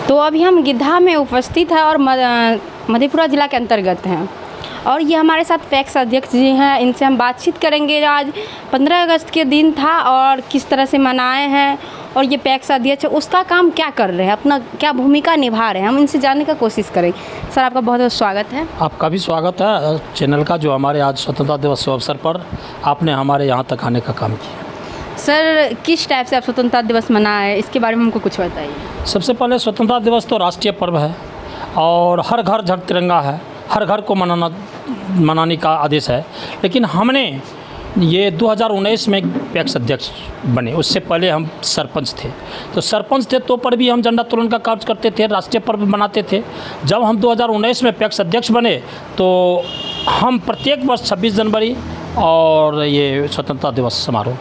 तो अभी हम गिद्धा में उपस्थित हैं और मधेपुरा ज़िला के अंतर्गत हैं और ये हमारे साथ पैक्स अध्यक्ष जी हैं। इनसे हम बातचीत करेंगे। आज 15 अगस्त के दिन था और किस तरह से मनाए हैं और ये पैक्स अध्यक्ष उसका काम क्या कर रहे हैं, अपना क्या भूमिका निभा रहे हैं, हम इनसे जानने का कोशिश करेंगे। सर आपका बहुत बहुत स्वागत है। आपका भी स्वागत है चैनल का, जो हमारे आज स्वतंत्रता दिवस के अवसर पर आपने हमारे यहाँ तक आने का काम किया। सर किस टाइप से आप स्वतंत्रता दिवस मनाए, इसके बारे में हमको कुछ बताइए। सबसे पहले स्वतंत्रता दिवस तो राष्ट्रीय पर्व है और हर घर झंडा तिरंगा है, हर घर को मनाने का आदेश है। लेकिन हमने ये 2019 में पैक्स अध्यक्ष बने, उससे पहले हम सरपंच थे। तो सरपंच थे तो पर भी हम झंडा तोलन का कार्य करते थे, राष्ट्रीय पर्व मनाते थे। जब हम 2019 में पैक्स अध्यक्ष बने तो हम प्रत्येक वर्ष 26 जनवरी और ये स्वतंत्रता दिवस समारोह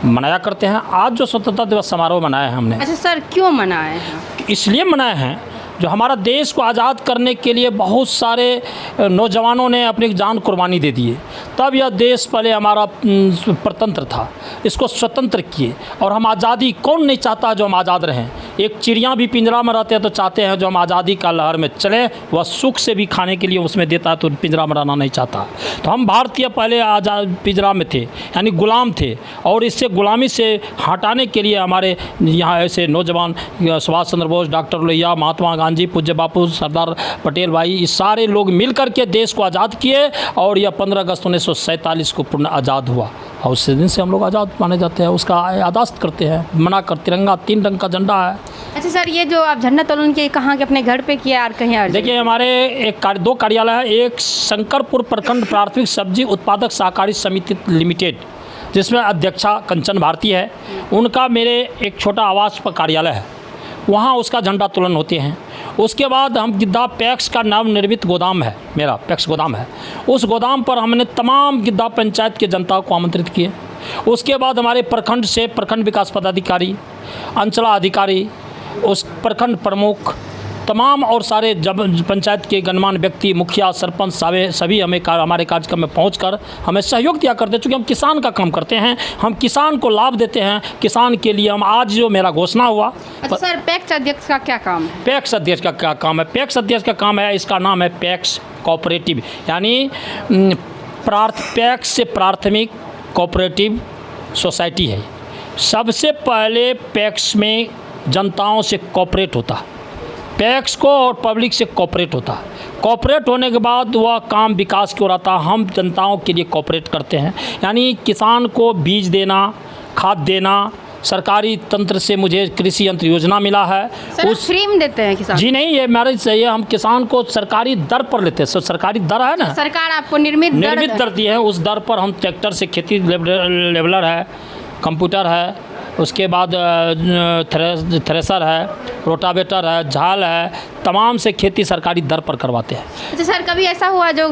मनाया करते हैं। आज जो स्वतंत्रता दिवस समारोह मनाया है हमने। अच्छा सर, क्यों मनाए हैं? इसलिए मनाए हैं, जो हमारा देश को आज़ाद करने के लिए बहुत सारे नौजवानों ने अपनी जान कुर्बानी दे दिए, तब यह देश पहले हमारा प्रतंत्र था, इसको स्वतंत्र किए। और हम आज़ादी, कौन नहीं चाहता जो हम आज़ाद रहें। एक चिड़िया भी पिंजरा में रहते हैं तो चाहते हैं जो हम आज़ादी का लहर में चलें, वह सुख से भी खाने के लिए उसमें देता है तो पिंजरा में रहना नहीं चाहता। तो हम भारतीय पहले आज़ाद पिंजरा में थे, यानी गुलाम थे, और इससे गुलामी से हटाने के लिए हमारे यहाँ ऐसे नौजवान सुभाष चंद्र बोस, डॉक्टर लोहिया, महात्मा गांधी, पूज्य बापू, सरदार पटेल भाई, इस सारे लोग मिल कर के देश को आज़ाद किए और यह 15 अगस्त 1947 को पूर्ण आज़ाद हुआ। और उस दिन से हम लोग आज़ाद माने जाते हैं, उसका याददाश्त करते हैं, मनाकर। तिरंगा 3 रंग का झंडा है। अच्छा सर, ये जो आप झंडा तोलन के कहाँ के अपने घर पे किया और कहीं और? देखिए, हमारे दो कार्यालय है। एक शंकरपुर प्रखंड प्राथमिक सब्जी उत्पादक सहकारी समिति लिमिटेड, जिसमें अध्यक्षा कंचन भारती है, उनका मेरे एक छोटा आवास पर कार्यालय है, वहाँ उसका झंडा तोलन होते हैं। उसके बाद हम गिद्धा पैक्स का नवनिर्मित गोदाम है, मेरा पैक्स गोदाम है, उस गोदाम पर हमने तमाम गिद्धा पंचायत के जनता को आमंत्रित किए। उसके बाद हमारे प्रखंड से प्रखंड विकास पदाधिकारी, अंचलाधिकारी, उस प्रखंड प्रमुख, तमाम और सारे जब पंचायत के गणमान्य व्यक्ति, मुखिया, सरपंच सभी हमें हमारे कार्यक्रम में पहुंचकर हमें सहयोग दिया करते हैं। चूँकि हम किसान का काम करते हैं, हम किसान को लाभ देते हैं। किसान के लिए हम आज जो मेरा घोषणा हुआ। अच्छा सर, पैक्स अध्यक्ष का क्या काम है? पैक्स अध्यक्ष का क्या काम है? पैक्स अध्यक्ष का काम है, इसका नाम है पैक्स कोऑपरेटिव, यानी पैक्स से प्राथमिक कोऑपरेटिव सोसाइटी है। सबसे पहले पैक्स में जनताओं से कोऑपरेट होता है, पैक्स को और पब्लिक से कोऑपरेट होता है। कोऑपरेट होने के बाद वह काम विकास की ओर आता है। हम जनताओं के लिए कोऑपरेट करते हैं, यानी किसान को बीज देना, खाद देना। सरकारी तंत्र से मुझे कृषि यंत्र योजना मिला है, सर उस फ्री में देते हैं किसान? जी नहीं, ये हमारे चाहिए, हम किसान को सरकारी दर पर लेते हैं। सरकारी दर है ना, सरकार आपको निर्मित दर दी है। उस दर पर हम ट्रैक्टर से, खेती लेवलर है, कंप्यूटर है, उसके बाद थ्रेसर है, रोटावेटर है, झाल है, तमाम से खेती सरकारी दर पर करवाते हैं। अच्छा सर, कभी ऐसा हुआ जो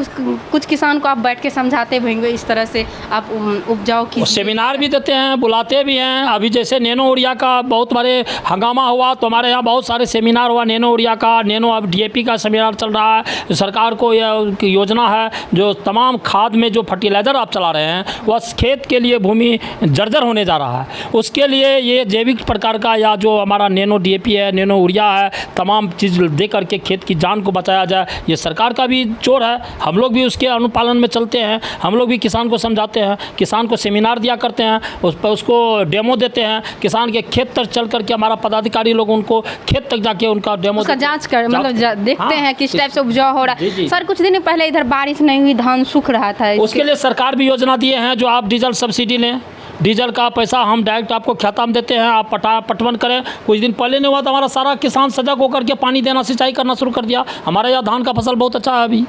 कुछ किसान को आप बैठ के समझाते होंगे इस तरह से आप उपजाऊ की? सेमिनार भी देते हैं, बुलाते भी हैं। अभी जैसे नैनो यूरिया का बहुत बड़े हंगामा हुआ तो हमारे यहाँ बहुत सारे सेमिनार हुआ नैनो यूरिया का, नैनो अब DAP का सेमिनार चल रहा है। सरकार को यह योजना है, जो तमाम खाद में जो फर्टिलाइज़र आप चला रहे हैं वह खेत के लिए भूमि जर्जर होने जा रहा है। उसके लिए ये जैविक प्रकार का या जो हमारा नैनो DAP है, नैनो यूरिया है, तमाम चीज़ दे करके खेत की जान को बचाया जाए, ये सरकार का भी जोर है। हम लोग भी उसके अनुपालन में चलते हैं। हम लोग भी किसान को समझाते हैं, किसान को सेमिनार दिया करते हैं, उसको डेमो देते हैं। किसान के खेत तक चल करके हमारा पदाधिकारी लोग उनको खेत तक जाके उनका डेमो, उसका जाँच कर, मतलब देखते हैं किस टाइप से उपजाऊ हो रहा है। सर कुछ दिन पहले इधर बारिश नहीं हुई, धान सूख रहा था, उसके लिए सरकार भी योजना दिए हैं, जो आप डीजल सब्सिडी लें, डीजल का पैसा हम डायरेक्ट आपको खाता में देते हैं, आप पटवन करें। कुछ दिन पहले नहीं हुआ तो हमारा सारा किसान सजग होकर के पानी देना, सिंचाई करना शुरू कर दिया। हमारे यहाँ धान का फसल बहुत अच्छा है, अभी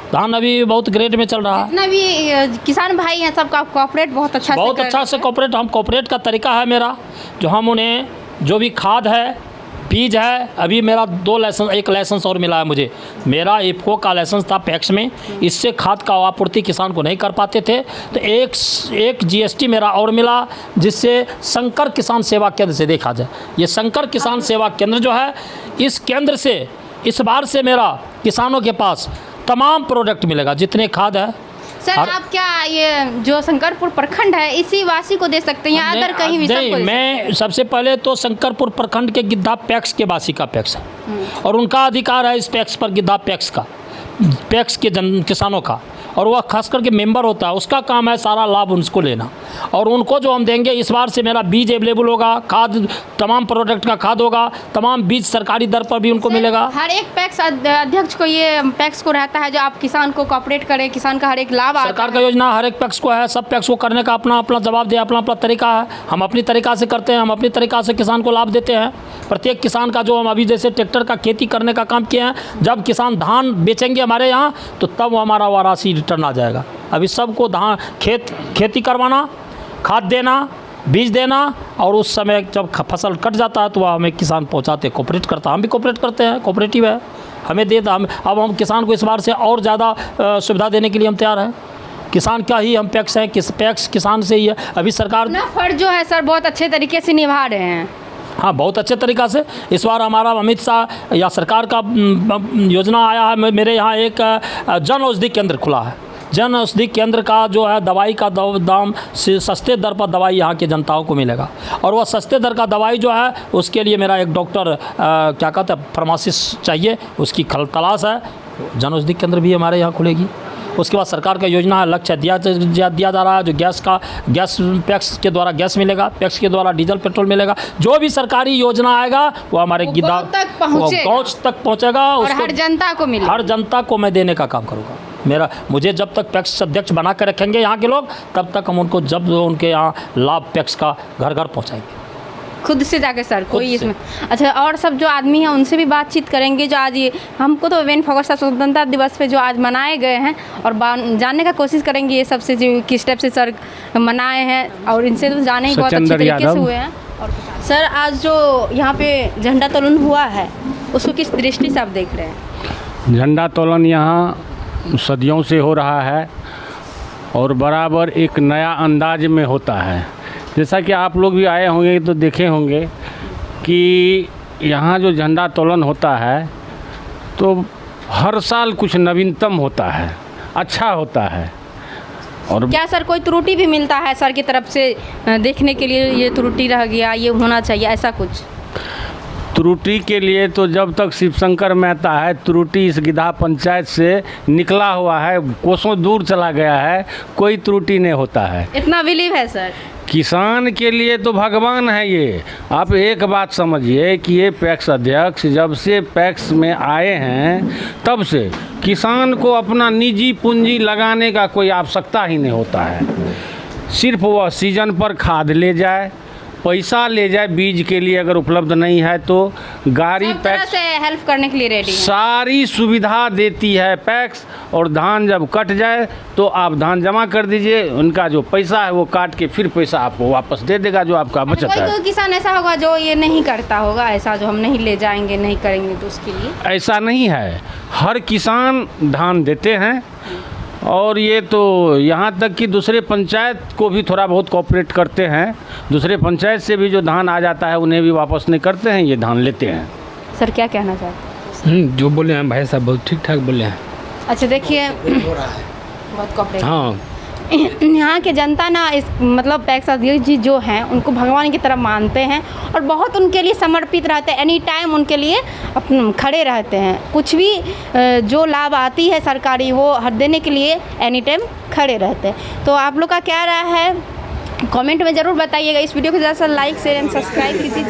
धान अभी बहुत ग्रेड में चल रहा है। जितना भी किसान भाई हैं सबका कोऑपरेट बहुत अच्छा से कोऑपरेट। हम कोऑपरेट का तरीका है मेरा, जो हम उन्हें जो भी खाद है, बीज है, अभी मेरा 2 लाइसेंस, 1 लाइसेंस और मिला है मुझे। मेरा इफको का लाइसेंस था पैक्स में, इससे खाद का आपूर्ति किसान को नहीं कर पाते थे, तो एक GST मेरा और मिला, जिससे शंकर किसान सेवा केंद्र से देखा जाए। ये शंकर किसान सेवा केंद्र जो है, इस केंद्र से इस बार से मेरा किसानों के पास तमाम प्रोडक्ट मिलेगा, जितने खाद है सर आप क्या ये जो शंकरपुर प्रखंड है इसी वासी को दे सकते हैं या अदर कहीं भी सबको? मैं सबसे पहले तो शंकरपुर प्रखंड के गिद्धा पैक्स के वासी का पैक्स है और उनका अधिकार है इस पैक्स पर, गिद्धा पैक्स का, पैक्स के किसानों का, और वह खास करके मेंबर होता है, उसका काम है सारा लाभ उनको लेना। और उनको जो हम देंगे, इस बार से मेरा बीज अवेलेबल होगा, खाद, तमाम प्रोडक्ट का खाद होगा, तमाम बीज सरकारी दर पर भी उनको मिलेगा। हर एक पैक्स अध्यक्ष को ये पैक्स को रहता है जो आप किसान को कोऑपरेट करें, किसान का हर एक लाभ आता है। सरकार का योजना हर एक पैक्स को है, सब पैक्स को करने का अपना अपना जवाब दे, अपना अपना तरीका है। हम अपनी तरीका से करते हैं, हम अपनी तरीका से किसान को लाभ देते हैं। प्रत्येक किसान का जो हम अभी जैसे ट्रैक्टर का खेती करने का काम किए हैं, जब किसान धान बेचेंगे हमारे यहाँ तो तब हमारा वो राशि रिटर्न आ जाएगा। अभी सबको धान खेती करवाना, खाद देना, बीज देना, और उस समय जब फसल कट जाता है तो वह हमें किसान पहुँचाते, कोऑपरेट करता है। हम भी कोऑपरेट करते हैं, कोऑपरेटिव है, हमें दे हम अब हम किसान को इस बार से और ज़्यादा सुविधा देने के लिए हम तैयार हैं। किसान का ही हम पैक्स हैं, पैक्स किसान से ही है। अभी सरकार अपना फर्ज जो है सर बहुत अच्छे तरीके से निभा रहे हैं। हाँ, बहुत अच्छे तरीक़ा से। इस बार हमारा अमित शाह या सरकार का योजना आया है, मेरे यहाँ एक जन औषधि केंद्र खुला है। जन औषधि केंद्र का जो है दवाई का दाम सस्ते दर पर दवाई यहाँ के जनताओं को मिलेगा, और वह सस्ते दर का दवाई जो है उसके लिए मेरा एक डॉक्टर क्या कहते हैं फार्मासिस्ट चाहिए, उसकी तलाश है। जन औषधि केंद्र भी हमारे यहाँ खुलेगी। उसके बाद सरकार का योजना है, लक्ष्य दिया जा रहा है, जो गैस पैक्स के द्वारा गैस मिलेगा, पैक्स के द्वारा डीजल पेट्रोल मिलेगा। जो भी सरकारी योजना आएगा वो हमारे गिद्धा गाँव तक पहुँचेगा और हर जनता को मिलेगा। हर जनता को मैं देने का काम करूँगा। मुझे जब तक पैक्स अध्यक्ष बना कर रखेंगे यहाँ के लोग, तब तक हम उनको जब उनके यहाँ लाभ पैक्स का घर घर पहुँचाएंगे, खुद से जाके सर कोई इसमें। अच्छा, और सब जो आदमी हैं उनसे भी बातचीत करेंगे जो आज ये हमको तो 21 अगस्त स्वतंत्रता दिवस पे जो आज मनाए गए हैं, और जानने का कोशिश करेंगे ये सबसे जो किस टाइप से सर मनाए हैं, और इनसे तो जाने ही बहुत अच्छे तरीके से हुए हैं। और सर आज जो यहाँ पे झंडा तोलन हुआ है उसको किस दृष्टि से आप देख रहे हैं? झंडा तोलन यहाँ सदियों से हो रहा है और बराबर एक नया अंदाज में होता है। जैसा कि आप लोग भी आए होंगे तो देखे होंगे कि यहाँ जो झंडा तोलन होता है तो हर साल कुछ नवीनतम होता है, अच्छा होता है। और क्या सर कोई त्रुटि भी मिलता है सर की तरफ से देखने के लिए, ये त्रुटि रह गया, ये होना चाहिए, ऐसा कुछ? त्रुटि के लिए तो जब तक शिवशंकर मेहता है, त्रुटि इस गिद्धा पंचायत से निकला हुआ है, कोसों दूर चला गया है, कोई त्रुटि नहीं होता है। इतना बिलीव है सर? किसान के लिए तो भगवान है ये। आप एक बात समझिए कि ये पैक्स अध्यक्ष जब से पैक्स में आए हैं तब से किसान को अपना निजी पूंजी लगाने का कोई आवश्यकता ही नहीं होता है। सिर्फ वह सीजन पर खाद ले जाए, पैसा ले जाए, बीज के लिए अगर उपलब्ध नहीं है तो गाड़ी पैक्स से हेल्प करने के लिए रेडी है, सारी सुविधा देती है पैक्स। और धान जब कट जाए तो आप धान जमा कर दीजिए, उनका जो पैसा है वो काट के फिर पैसा आपको वापस दे देगा जो आपका बचत है। कोई किसान ऐसा होगा जो ये नहीं करता होगा, ऐसा जो हम नहीं ले जाएंगे, नहीं करेंगे, तो उसके लिए ऐसा नहीं है। हर किसान धान देते हैं, और ये तो यहाँ तक कि दूसरे पंचायत को भी थोड़ा बहुत कोऑपरेट करते हैं। दूसरे पंचायत से भी जो धान आ जाता है उन्हें भी वापस नहीं करते हैं, ये धान लेते हैं। सर क्या कहना चाहते हैं? जो बोले हैं भाई साहब बहुत ठीक ठाक बोले हैं। अच्छा देखिए, बहुत कोऑपरेट। हाँ, यहाँ के जनता ना इस मतलब पैक्स अध्यक्ष जी जो हैं उनको भगवान की तरह मानते हैं और बहुत उनके लिए समर्पित रहते हैं, एनी टाइम उनके लिए खड़े रहते हैं। कुछ भी जो लाभ आती है सरकारी वो हर देने के लिए एनी टाइम खड़े रहते हैं। तो आप लोग का क्या राय है कमेंट में ज़रूर बताइएगा। इस वीडियो को ज़्यादा से लाइक शेयर एंड सब्सक्राइब कीजिए। एक